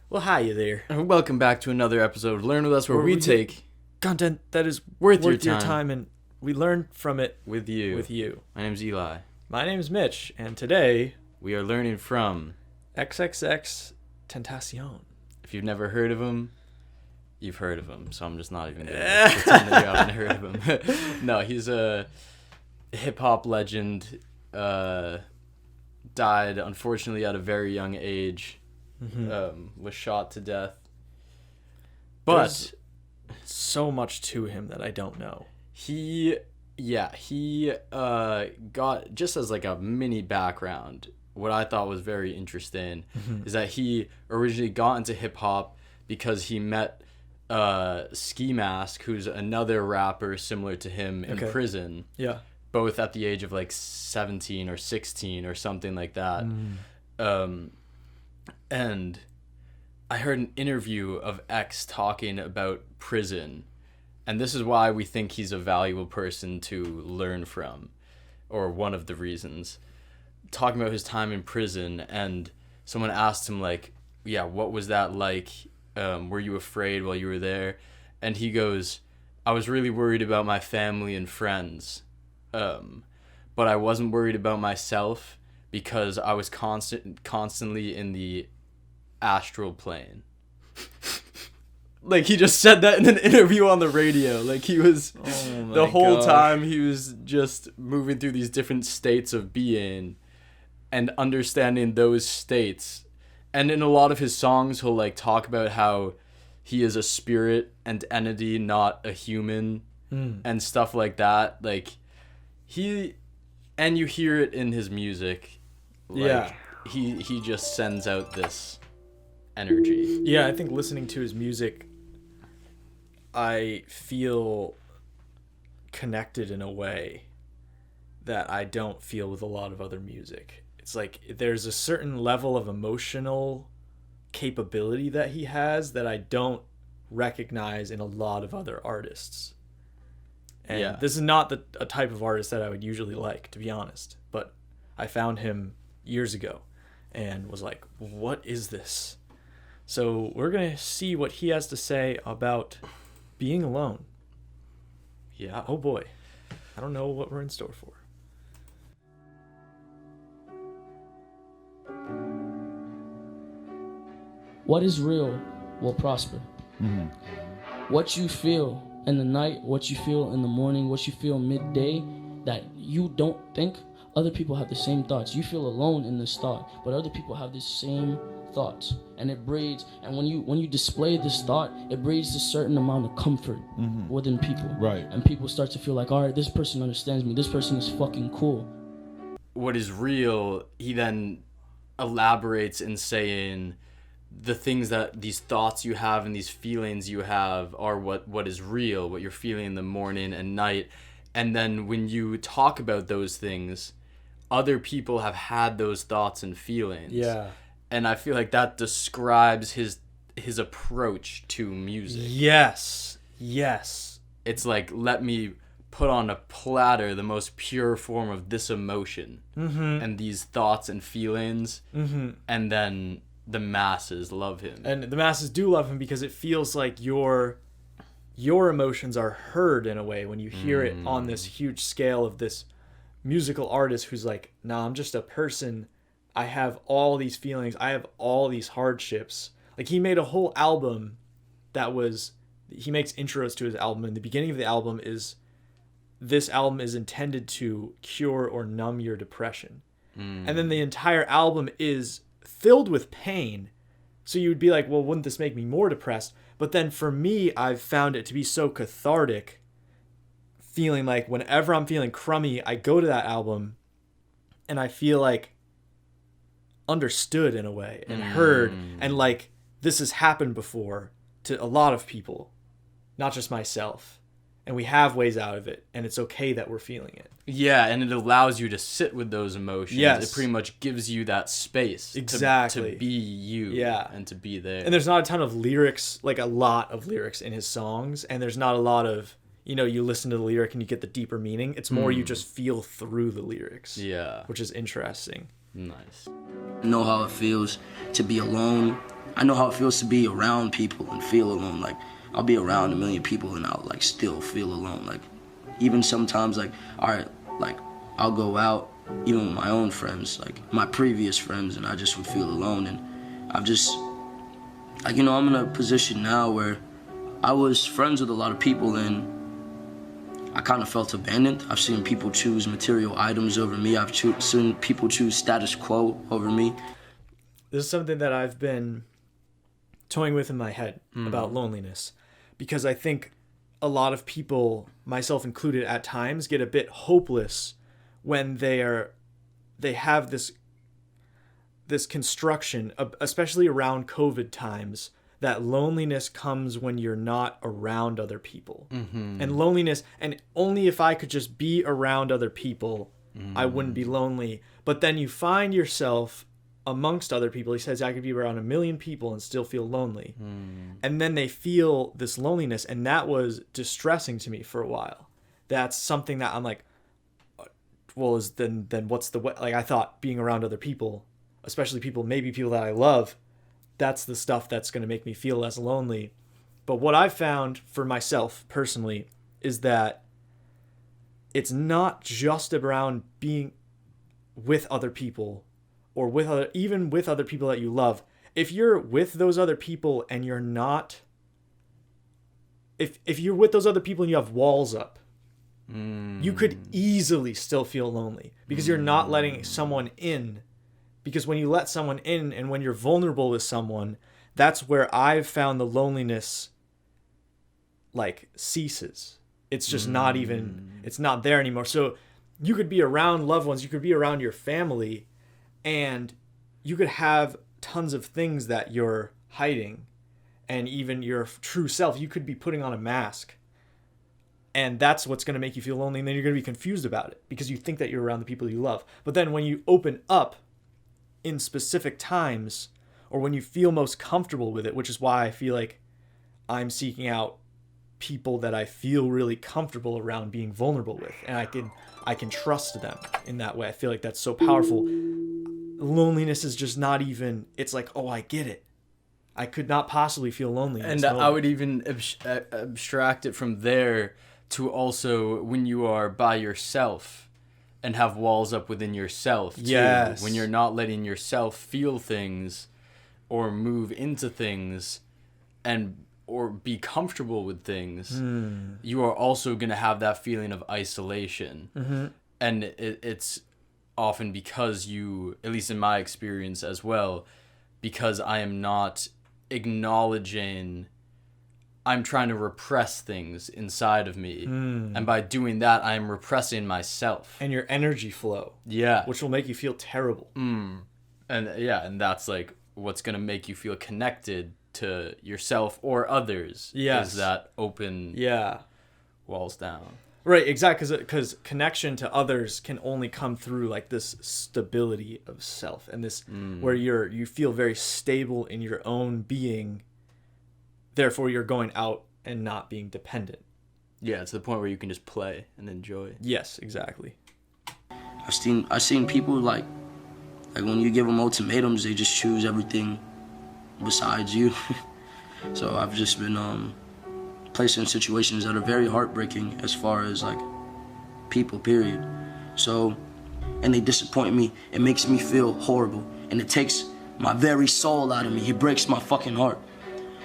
Well, hi there. And welcome back to another episode of Learn With Us, where we take content that is worth your your time and we learn from it with you. My name's Eli. My name's Mitch, and today We are learning from XXXtentacion. If you've never heard of him, you've heard of him, so I'm just not even going to pretend that you haven't heard of him. No, he's a hip-hop legend, died, unfortunately, at a very young age, was shot to death. But There's so much to him that I don't know. He got, just as like a mini background, what I thought was very interesting is that he originally got into hip-hop because he met Ski Mask, who's another rapper similar to him in prison. Yeah. Both at the age of like 17 or 16 or something like that. And I heard an interview of X talking about prison. And this is why we think he's a valuable person to learn from, or one of the reasons. Talking about his time in prison, and someone asked him, like, yeah, what was that like? Were you afraid while you were there? And he goes, I was really worried about my family and friends. But I wasn't worried about myself because I was constantly in the astral plane. Like, he just said that in an interview on the radio. Like, he was, the whole time, he was just moving through these different states of being and understanding those states. And in a lot of his songs, he'll, like, talk about how he is a spirit and entity, not a human, and stuff like that. Like, and you hear it in his music. Like, he just sends out this energy. Yeah, I think listening to his music, I feel connected in a way that I don't feel with a lot of other music. It's like there's a certain level of emotional capability that he has that I don't recognize in a lot of other artists. And this is not a type of artist that I would usually like, to be honest. But I found him years ago and was like, what is this? So we're going to see what he has to say about being alone. Yeah. Oh boy. I don't know what we're in store for. What is real will prosper. What you feel in the night, what you feel in the morning, what you feel midday, that you don't think, other people have the same thoughts. You feel alone in this thought, but other people have the same thoughts, and it breeds. And when you display this thought, it breeds a certain amount of comfort within people. Right. And people start to feel like, all right, this person understands me. This person is fucking cool. What is real, he then elaborates in saying the things that these thoughts you have and these feelings you have are what is real, what you're feeling in the morning and night. And then when you talk about those things, other people have had those thoughts and feelings. Yeah. And I feel like that describes his approach to music. Yes. It's like, let me put on a platter the most pure form of this emotion and these thoughts and feelings, and then the masses love him. And the masses do love him because it feels like your emotions are heard in a way when you hear it on this huge scale of this musical artist who's like, nah, I'm just a person. I have all these feelings. I have all these hardships. Like, he made a whole album he makes intros to his album. And the beginning of the album is, this album is intended to cure or numb your depression. And then the entire album is filled with pain. So you would be like, well, wouldn't this make me more depressed? But then for me, I've found it to be so cathartic, feeling like whenever I'm feeling crummy, I go to that album and I feel like understood in a way and heard, and like this has happened before to a lot of people, not just myself. And we have ways out of it, and it's okay that we're feeling it. Yeah, and it allows you to sit with those emotions. Yes. It pretty much gives you that space Exactly. to be you and to be there. And there's not a ton of lyrics, like a lot of lyrics in his songs, and there's not a lot of, you listen to the lyric and you get the deeper meaning. It's more you just feel through the lyrics. Yeah. Which is interesting. Nice. Know how it feels to be alone. I know how it feels to be around people and feel alone. Like, I'll be around a million people and I'll like still feel alone. Like, even sometimes, like, all right, like, I'll go out, even with my own friends, like my previous friends, and I just would feel alone. And I've just, like, you know, I'm in a position now where I was friends with a lot of people and I kind of felt abandoned. I've seen people choose material items over me. I've seen people choose status quo over me. This is something that I've been toying with in my head about loneliness, because I think a lot of people, myself included at times, get a bit hopeless when they have this construction, especially around COVID times, that loneliness comes when you're not around other people. And loneliness, and only if I could just be around other people, I wouldn't be lonely. But then you find yourself amongst other people. He says, I could be around a million people and still feel lonely. And then they feel this loneliness, and that was distressing to me for a while. That's something that I'm like, well, then what's the way? Like, I thought being around other people, especially maybe people that I love, that's the stuff that's going to make me feel less lonely. But what I've found for myself personally is that it's not just around being with other people, or even with other people that you love. If you're with those other people and you're not, if you're with those other people and you have walls up, you could easily still feel lonely because you're not letting someone in. Because when you let someone in and when you're vulnerable with someone, that's where I've found the loneliness like ceases. It's just not even, it's not there anymore. So you could be around loved ones, you could be around your family, and you could have tons of things that you're hiding, and even your true self, you could be putting on a mask. And that's what's going to make you feel lonely, and then you're going to be confused about it because you think that you're around the people you love. But then when you open up in specific times, or when you feel most comfortable with it, which is why I feel like I'm seeking out people that I feel really comfortable around being vulnerable with, and I can trust them in that way. I feel like that's so powerful. Loneliness is just not even, it's like, oh, I get it. I could not possibly feel lonely. And I would even abstract it from there to also when you are by yourself and have walls up within yourself too. Yes. When you're not letting yourself feel things or move into things or be comfortable with things, you are also going to have that feeling of isolation. And it's often because you, at least in my experience as well, because I am not acknowledging, I'm trying to repress things inside of me. And by doing that, I am repressing myself. And your energy flow. Yeah. Which will make you feel terrible. And that's like what's going to make you feel connected to yourself or others. Yes. Is that open walls down. Right, exactly, because connection to others can only come through like this stability of self, and this where you feel very stable in your own being. Therefore, you're going out and not being dependent. Yeah, to the point where you can just play and enjoy. Yes, exactly. I've seen people like when you give them ultimatums, they just choose everything besides you. So I've just been placed in situations that are very heartbreaking as far as like people, period. So, and they disappoint me. It makes me feel horrible, and it takes my very soul out of me. It breaks my fucking heart.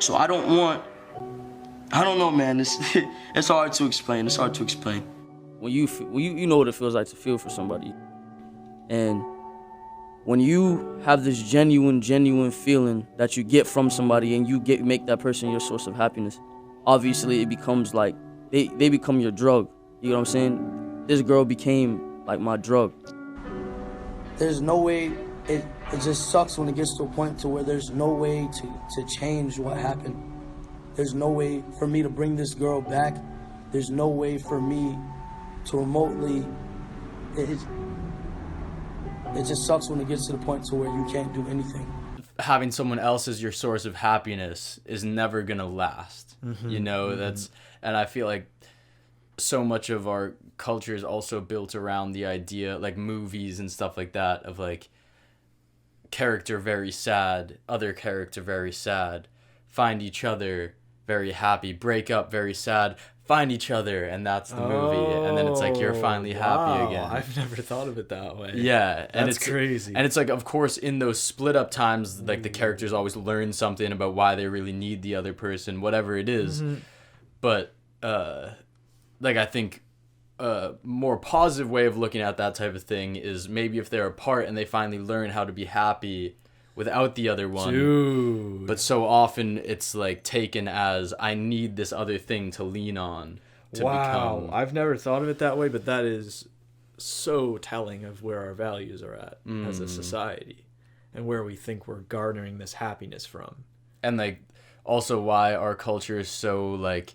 So I don't know, man. It's hard to explain. It's hard to explain. When you know what it feels like to feel for somebody, and when you have this genuine feeling that you get from somebody, and you make that person your source of happiness, obviously it becomes like they become your drug. You know what I'm saying? This girl became like my drug. There's no way. It just sucks when it gets to a point to where there's no way to change what happened. There's no way for me to bring this girl back. There's no way for me to remotely. It just sucks when it gets to the point to where you can't do anything. Having someone else as your source of happiness is never gonna last. You know, and I feel like so much of our culture is also built around the idea, like movies and stuff like that, of like character very sad, other character very sad, find each other very happy, break up very sad, find each other, and that's the movie. And then it's like you're finally happy again. I've never thought of it that way. Yeah, and That's it's crazy. And it's like, of course, in those split up times, like the characters always learn something about why they really need the other person, whatever it is. But like I think a more positive way of looking at that type of thing is maybe if they're apart and they finally learn how to be happy without the other one. Dude. But so often it's like taken as I need this other thing to lean on to become. I've never thought of it that way, but that is so telling of where our values are at as a society and where we think we're garnering this happiness from. And like also why our culture is so like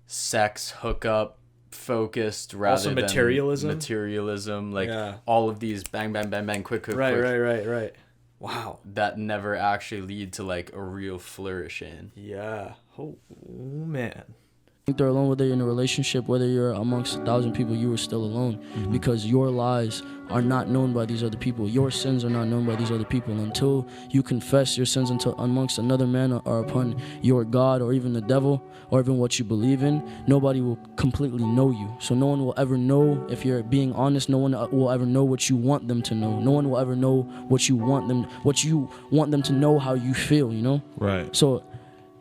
sex hookup focused rather Also than materialism, like all of these bang bang bang bang quick Right. Wow. that never actually lead to like a real flourishing. Yeah. Oh man. I think they're alone, whether you're in a relationship, whether you're amongst 1,000 people, you are still alone because your lies are not known by these other people. Your sins are not known by these other people. Until you confess your sins amongst another man or upon your God or even the devil or even what you believe in, nobody will completely know you. So no one will ever know if you're being honest. No one will ever know what you want them to know. No one will ever know what you want them to know, how you feel, you know? Right. So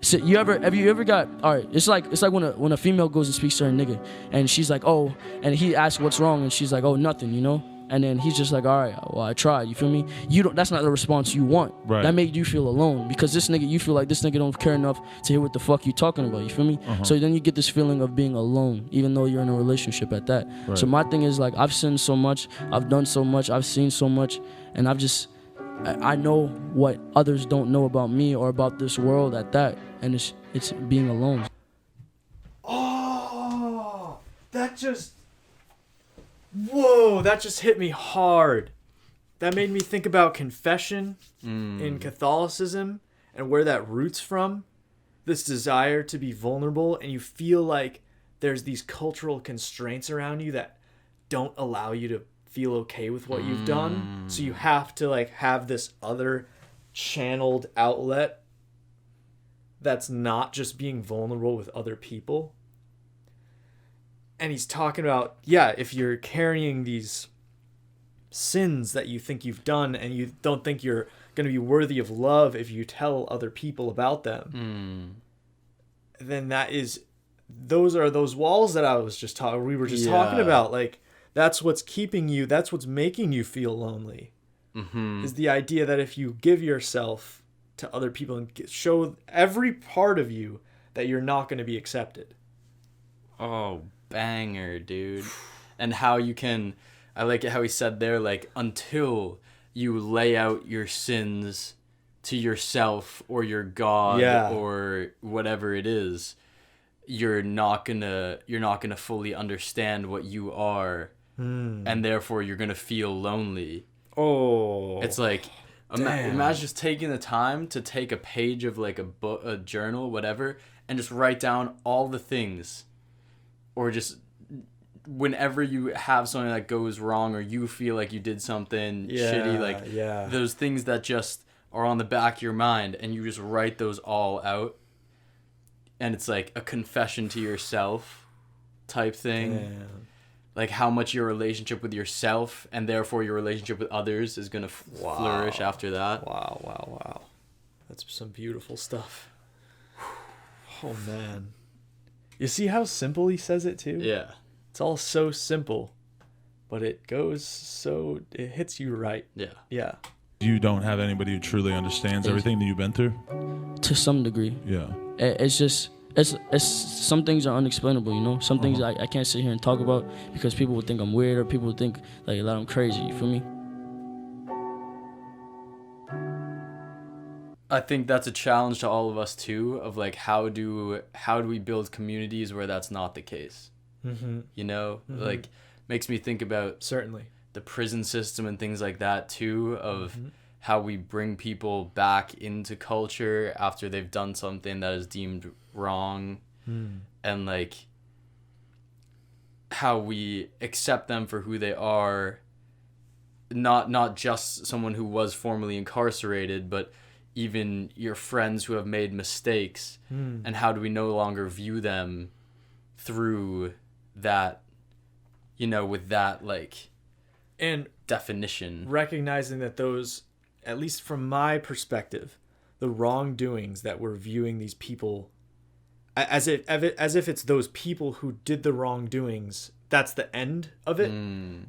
have you ever got, all right, it's like when a female goes and speaks to her nigga and she's like, oh, and he asks what's wrong and she's like, oh, nothing, you know? And then he's just like, all right, well, I tried, you feel me? That's not the response you want. Right. That made you feel alone because you feel like this nigga don't care enough to hear what the fuck you talking about, you feel me? So then you get this feeling of being alone, even though you're in a relationship at that. Right. So my thing is like, I've sinned so much, I've done so much, I've seen so much, and I know what others don't know about me or about this world at that, and it's being alone. Oh, that just hit me hard. That made me think about confession in Catholicism and where that roots from. This desire to be vulnerable, and you feel like there's these cultural constraints around you that don't allow you to feel okay with what you've done. So you have to like have this other channeled outlet that's not just being vulnerable with other people. And he's talking about, if you're carrying these sins that you think you've done and you don't think you're going to be worthy of love if you tell other people about them, then those are those walls that we were just talking about. Like, that's what's keeping you, that's what's making you feel lonely. Is the idea that if you give yourself to other people and show every part of you that you're not going to be accepted. Oh, banger, dude. And how you can, I like it how he said there, like, until you lay out your sins to yourself or your God or whatever it is, you're not gonna fully understand what you are, and therefore you're gonna feel lonely. Oh, it's like imagine just taking the time to take a page of like a book, a journal, whatever, and just write down all the things, or just whenever you have something that goes wrong or you feel like you did something shitty, like those things that just are on the back of your mind, and you just write those all out, and it's like a confession to yourself type thing. Damn. Like how much your relationship with yourself and therefore your relationship with others is going to flourish after that. Wow. That's some beautiful stuff. Oh, man. You see how simple he says it, too? Yeah. It's all so simple, but it hits you right. Yeah. Yeah. You don't have anybody who truly understands everything that you've been through? To some degree. Yeah. It's just... It's some things are unexplainable, you know. Some things I can't sit here and talk about because people would think I'm weird or people would think like that I'm crazy. You feel me? I think that's a challenge to all of us too. Of like, how do we build communities where that's not the case? You know, like makes me think about certainly the prison system and things like that too. Of how we bring people back into culture after they've done something that is deemed wrong, and like how we accept them for who they are not just someone who was formerly incarcerated, but even your friends who have made mistakes, and how do we no longer view them through that, with that and definition. Recognizing that those, at least from my perspective, the wrongdoings that we're viewing these people as if it's those people who did the wrongdoings, that's the end of it.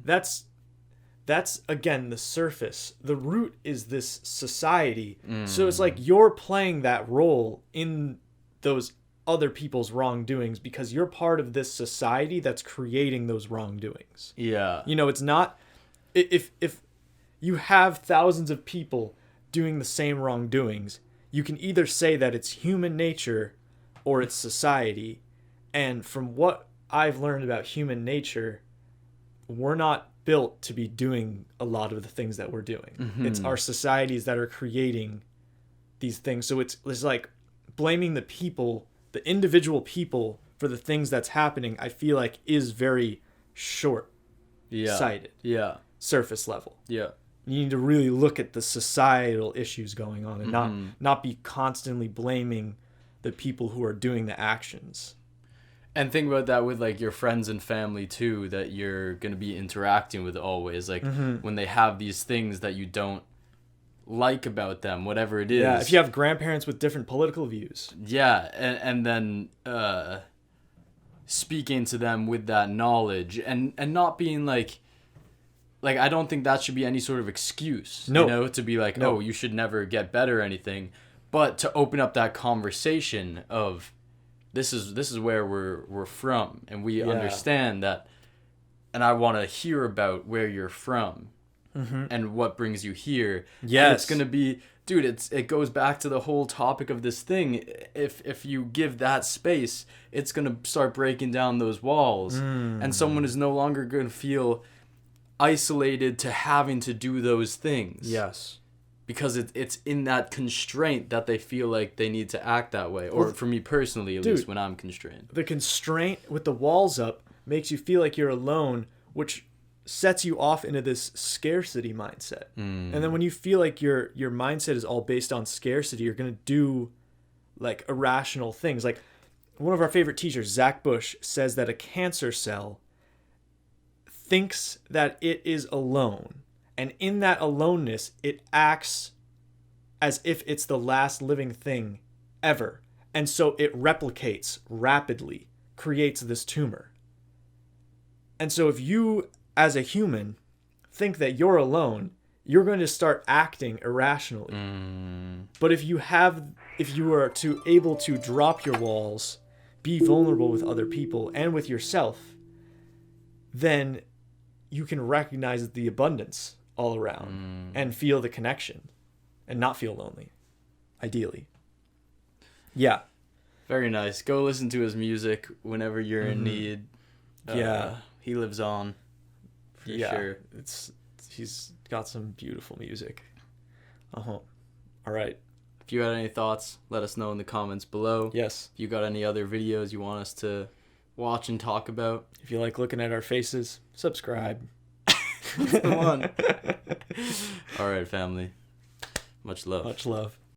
That's again the surface. The root is this society. So it's like you're playing that role in those other people's wrongdoings because you're part of this society that's creating those wrongdoings. Yeah. It's not if you have thousands of people doing the same wrongdoings, you can either say that it's human nature or it's society. And from what I've learned about human nature, we're not built to be doing a lot of the things that we're doing. It's our societies that are creating these things. So it's like blaming the people, the individual people, for the things that's happening, I feel like is very short-sighted. Yeah. Surface level. Yeah. You need to really look at the societal issues going on and not be constantly blaming the people who are doing the actions. And think about that with your friends and family too, that you're going to be interacting with always. When they have these things that you don't like about them, whatever it is. Yeah, if you have grandparents with different political views. Yeah, and then speaking to them with that knowledge and not being like I don't think that should be any sort of excuse. No. To be oh, you should never get better or anything. But to open up that conversation of this is where we're from, and we understand that, and I want to hear about where you're from and what brings you here. Yes. And it's going to be, dude, it goes back to the whole topic of this thing. If you give that space, it's going to start breaking down those walls, and someone is no longer going to feel isolated to having to do those things. Yes. Because it's in that constraint that they feel like they need to act that way. Or for me personally, at least when I'm constrained. The constraint with the walls up makes you feel like you're alone, which sets you off into this scarcity mindset. And then when you feel like your mindset is all based on scarcity, you're going to do irrational things. Like one of our favorite teachers, Zach Bush, says that a cancer cell thinks that it is alone. And in that aloneness, it acts as if it's the last living thing ever. And so it replicates rapidly, creates this tumor. And so if you, as a human, think that you're alone, you're going to start acting irrationally. But if you are able to drop your walls, be vulnerable with other people and with yourself, then you can recognize the abundance all around and feel the connection and not feel lonely, ideally. Yeah. Very nice. Go listen to his music whenever you're in need. He lives on for sure. He's got some beautiful music. All right. If you had any thoughts, let us know in the comments below. Yes. If you got any other videos you want us to watch and talk about. If you like looking at our faces, subscribe. Come on. All right, family. Much love. Much love.